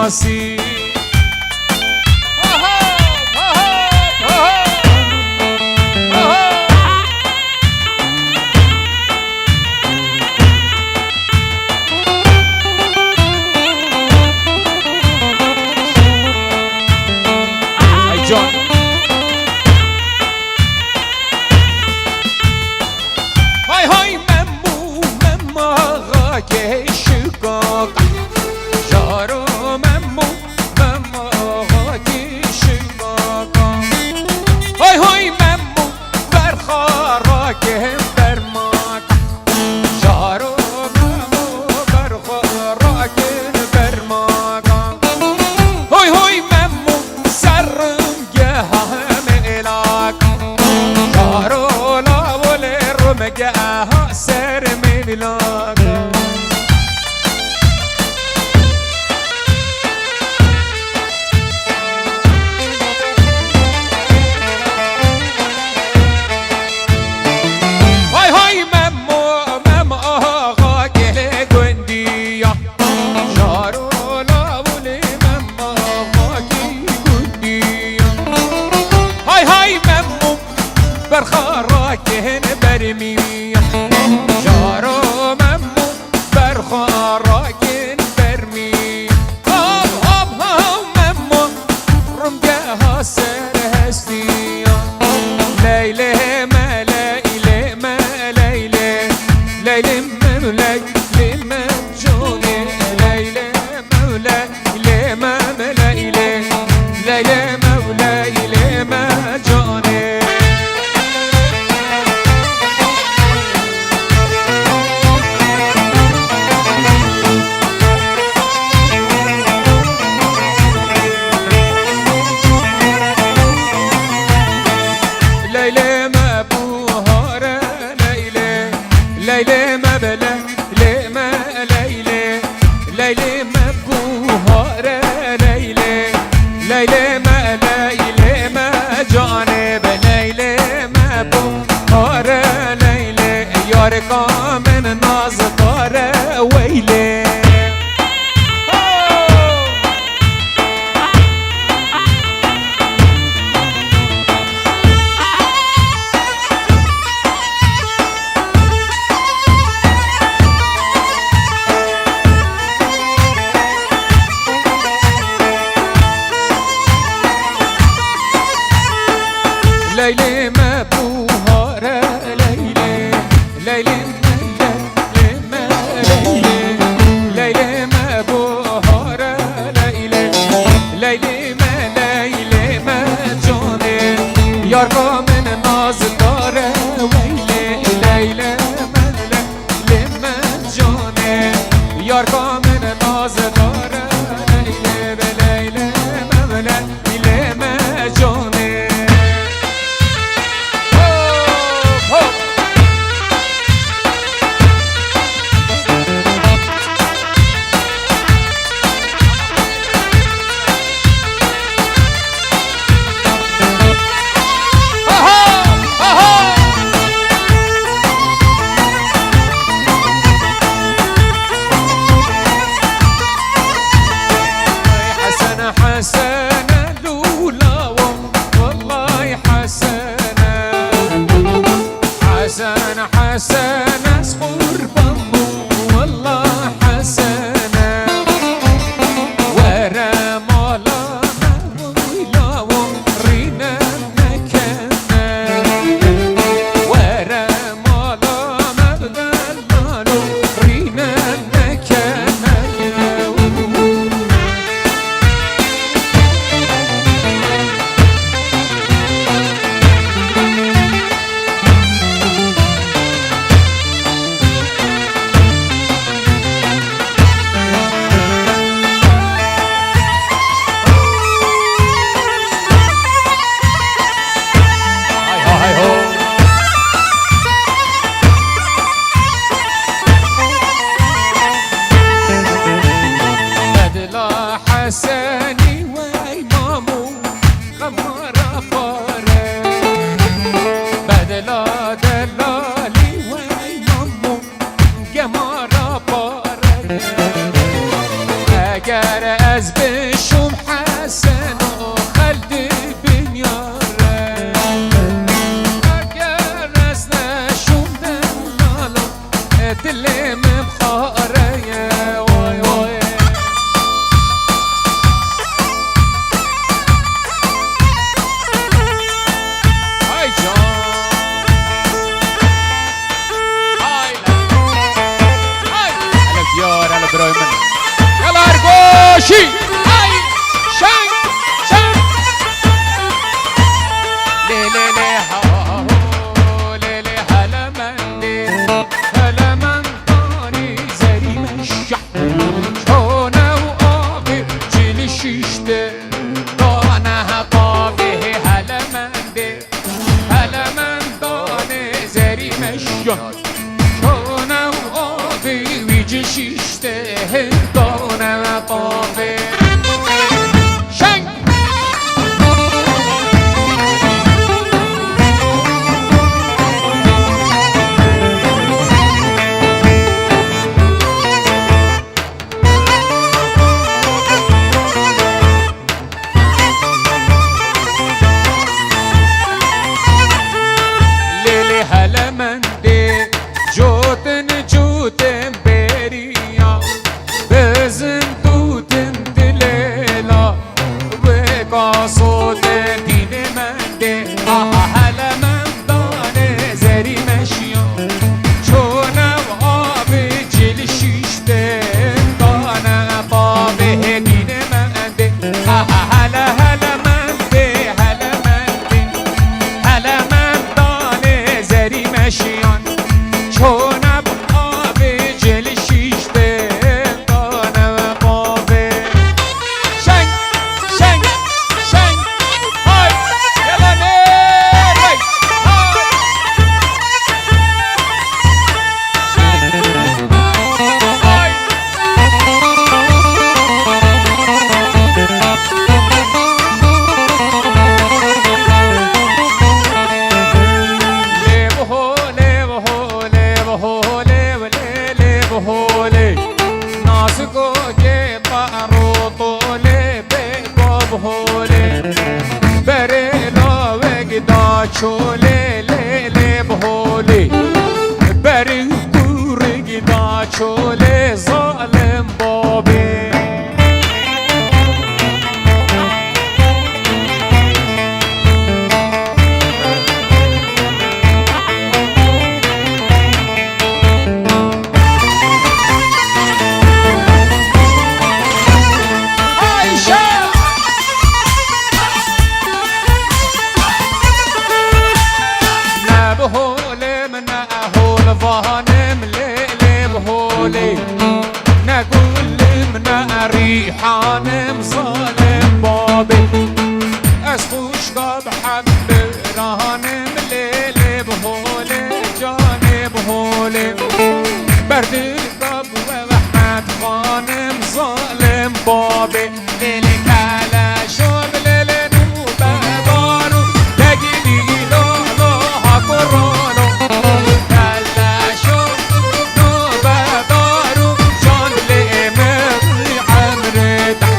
ناسی جان های های ممو مماغا که شکاق جارو ممو مماغا که شکاق های های ممو برخارا که برماغ جارو ممو برخارا که برماغ های های ممو سر مجاها سر مبلاغ هاي هاي مم آقا که گندیا شارو لاول مم آقا که گندیا هاي هاي مم برخارا که برمی جارو ممو برخاراکن برمی هاب هاب هاب ممو رمگه ها سر هستی لیله ما لیله ما لیله لیله مم لیله مم جونی لیله مولا لیله مم لیله لیله مولا لیله مم جونی ليلى ما بوهارة ليلى ليلى ما بلا ليلى ما ليلى ليلى ما بوهارة ليلى ليلى ما ليلى ما جانب ليلى ما بوهارة ليلى يارقا من ناز طارة ويلى ليلى ما بوهارة ليلى ليلى ما ليلى ليلى ما بوهارة ليلى ليلى ما ليلى ما جاني يارقا من ناز داره ويلى ليلى ما ليلى ما جاني يارقا من ناز داره ليلى ليلى ما ليلى ما جاني حسنة لولا والله حسنة حسنة حسنة صخور بمو والله حسنة ورا مالا ويلا ورينا مكاننا ورا مالا مبدلنا رينا مكاننا حساني وإمامو غمارة فارة بدلا دلالي وإمامو جمارة فارة اگر از بشم حسن و خلد بن یاره اگر از نشم دنالو دلم بخاره وای وای های جان های هلا ديار هلا براي من يلا ارقوشي هاي شنك شنك ليلي لي هاو ليلي هلا مندي هلا من طاني زري مشح شونا وقافي جيلي شيشتي طانها طافي هلا مندي هلا من طاني زري مشح شونا وقافي ويجي شيشتي طانها طافي شنك ليلي هلا مندي جوتن جوتن بريا بزن توتن دليلا وقاصوت دين مندي هلا منداني زري مشيا شونا وقابي جيل شيشتين طانا طابي دين مندي هلا هلا مندي هلا مندي هلا منداني زري مشيا شونا بقابي جيل شيشتين طانا طابي شنك شنك شنك هاي يلا نيري هاي شنك هاي ليبهو ليبهو ليبهو ليب ليبهو لي ناسكو جيبا روطو ليبهو لي بريلو وقداشو لي ليبهو لي بريتو رقداشو لي ظالم بابي عايشة نبهولي من أهول ظهنم ليلي بهولي نقول من ريحانم ظالم بابي أسخوش قاب حب رهانم ليلي بهولي جاني بهولي برد القب وحد خانم ظالم بابي ليلي كالا شوب ليلي نوبة بارو تجلي لولو هكرولو كالا شوب نوبة بارو جان لي مغري عمرتا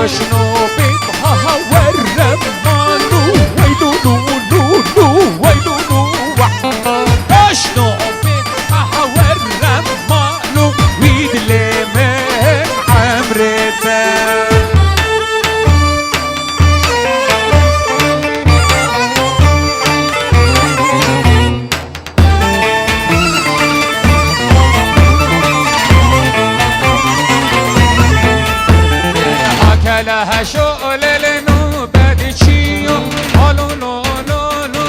شنو بيك هاور مالو ويلو لو لو لو ويلو لو شنو بيك هاور مالو ويد لي من عمرتا لها شغل النوبة تشيو لو لو لو لو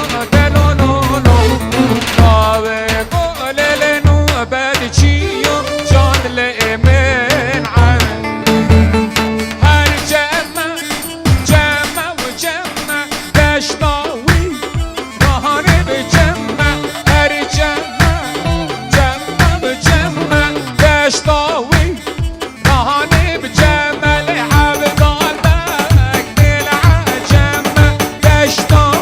لو لو لو طاوي قول النوبة تشيو جان لإمين عن هالجمع جمع وجمع دشطاوي نهار بجمع هالجمع جمع بجمع دشطاوي نهار بجمع لعب قلبك بالعجمع دشطاوي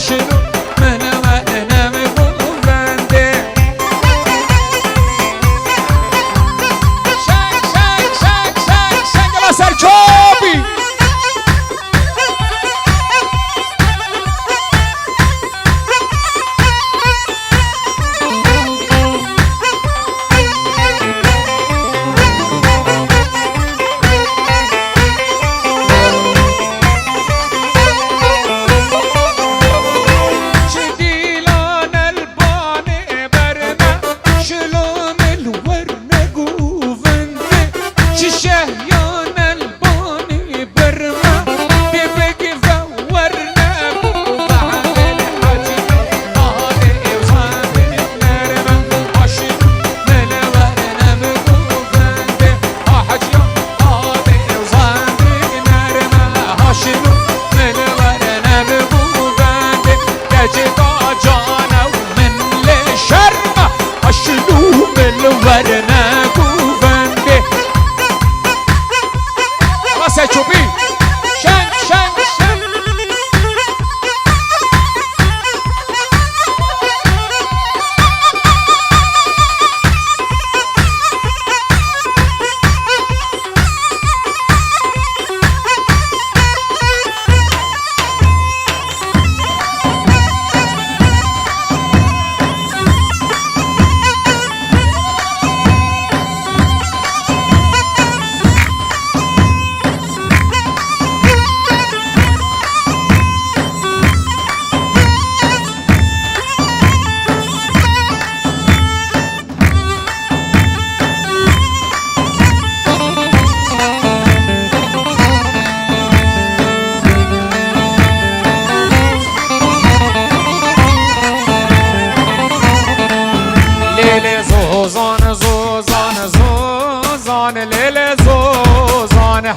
شنو من وانا مقول بندي شاك شاك شاك شاك شاك الله سرچوبي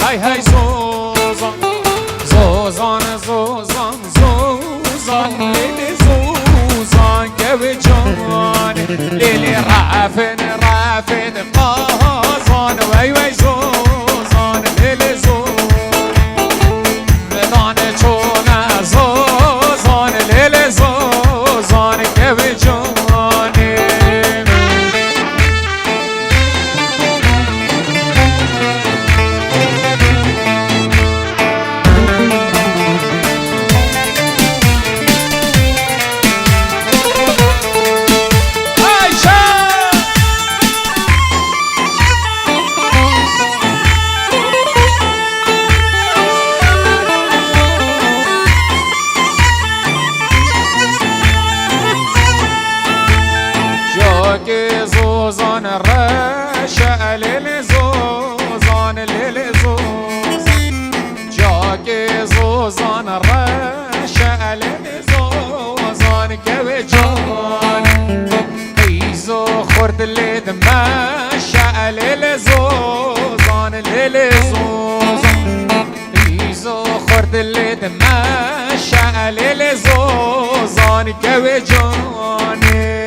هاي هاي زوزان زوزان زوزان زوزان ليلي زوزان كوي جان ليلي رافن رافن قازان وي وي زوزان ليلي زوزان مدان چونا زوزان ليلي زوزان كوي جان زوزان رشا ليلي زوزان ليلي زوزان جاكي زوزان رشا ليلي زوزان كوي جان ايزو خورد اللي دمشا ليلي زوزان ليلي زوزان ايزو خورد اللي دمشا ليلي زوزان كوي جاني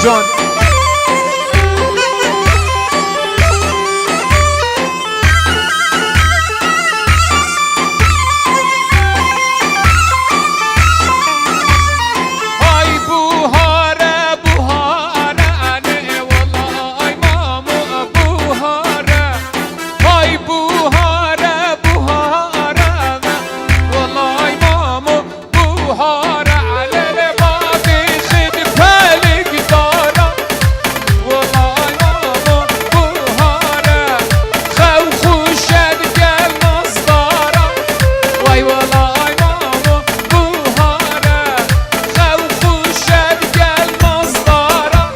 جان های بوهاره بوهاره نه والله مامو بوهاره های بوهاره بوهاره نه والله مامو بوهاره علل بابی خد پلک دارم والله مامو بوهاره خو خوشد گل نصدارم وای والله مامو بوهاره خو خوشد گل نصدارم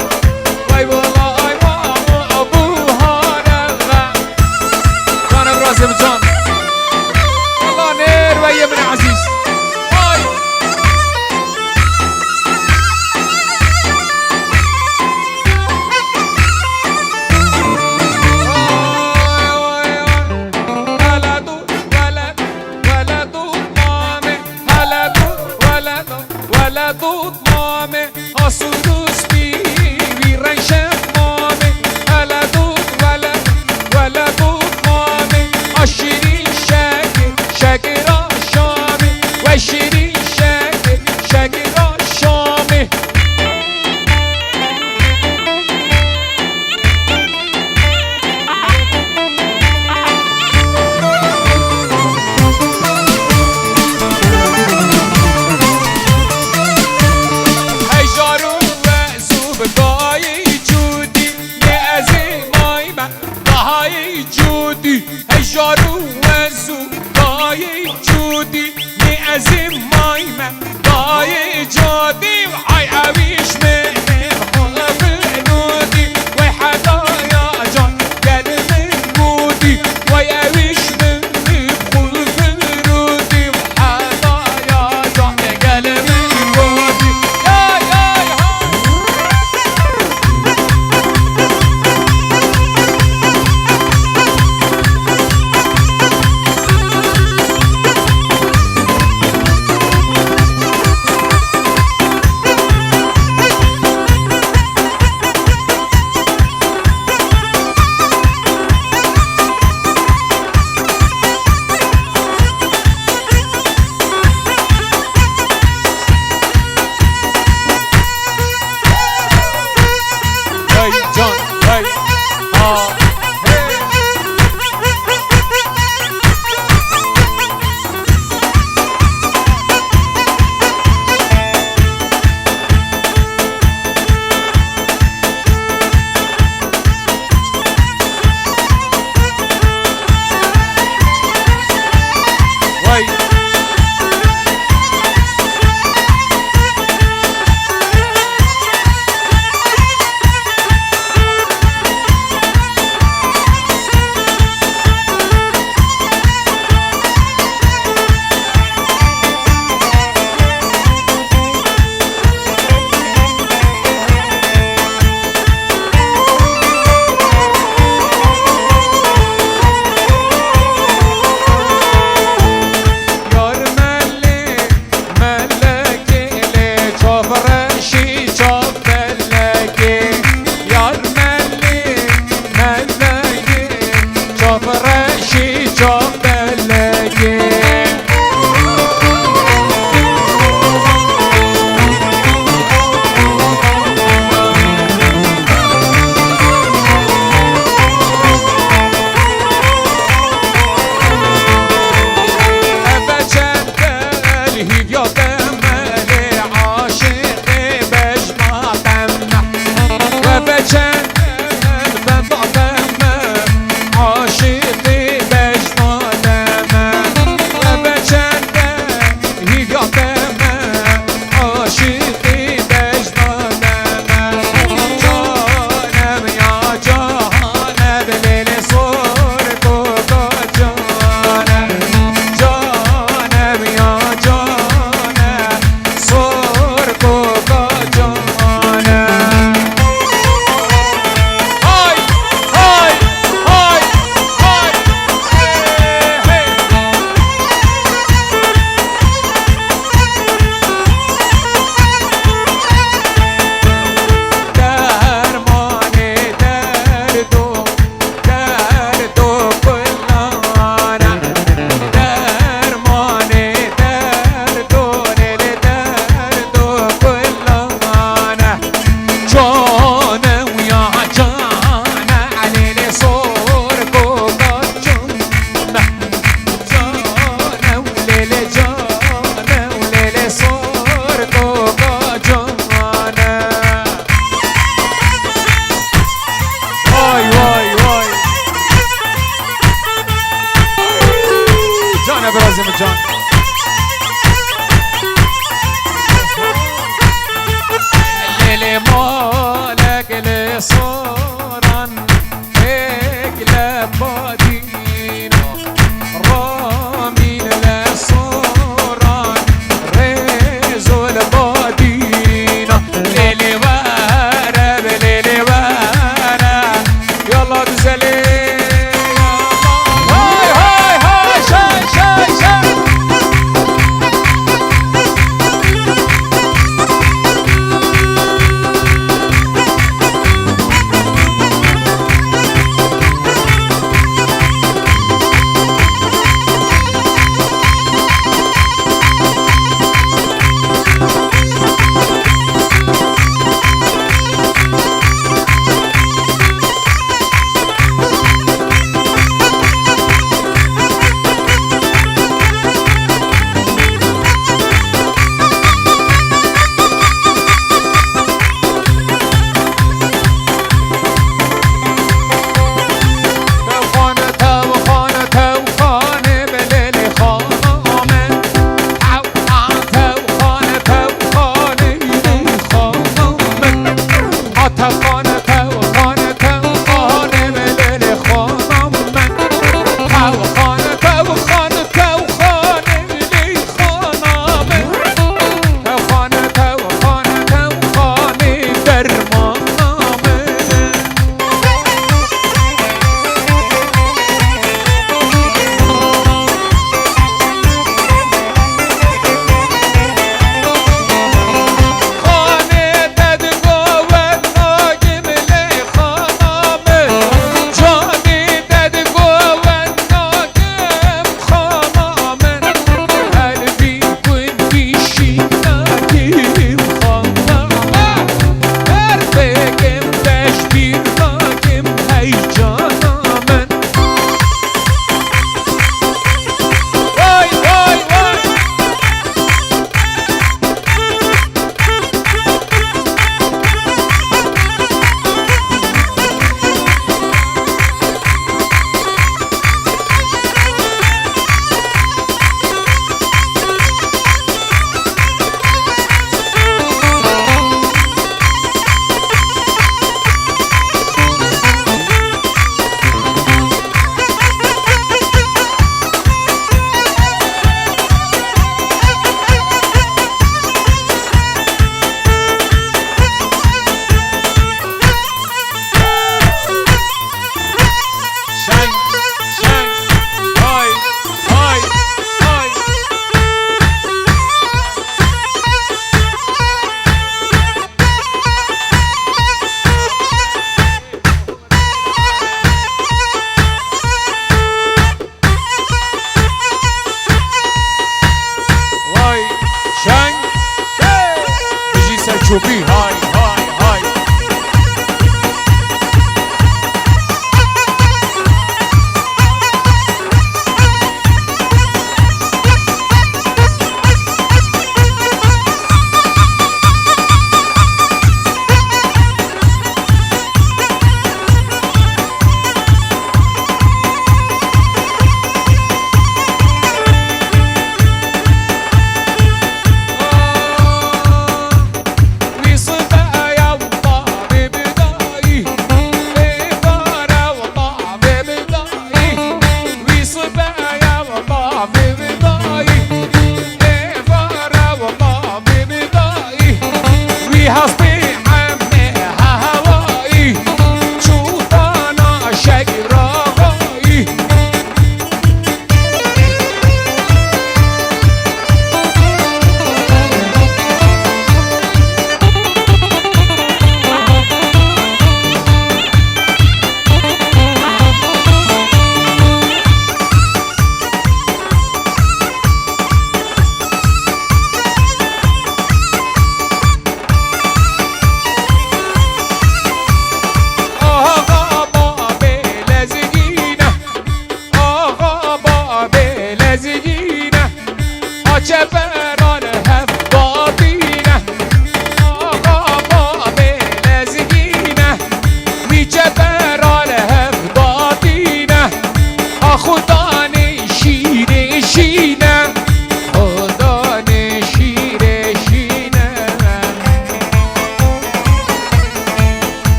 وای والله مامو بوهاره جانم رازم جان الله نیر و ابن عزیز وای ولد مامه آسودوس بی رنش مامه ولد مامه آشیرین شکر شامه و شیرین شکر شامه هجارو و زوبگای جودی نعزیمای من بهای جودی هجارو و زوبگای جودی نعزیمای من بهای جودی وحای عویش من خلف نودی وی حدایا جان گل من مودی وی عویش من خلف نودی وحدایا جان گل من مودی یا یا خانه برازیم جان لیلی مالک لسوران اگل بادین رامین لسوران رزول بادین لیلی واره لیلی واره یالا دوزلی های های های شای شای شای چوبی های های های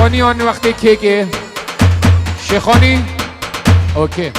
شیخانی آن وقتی که شیخانی اوکی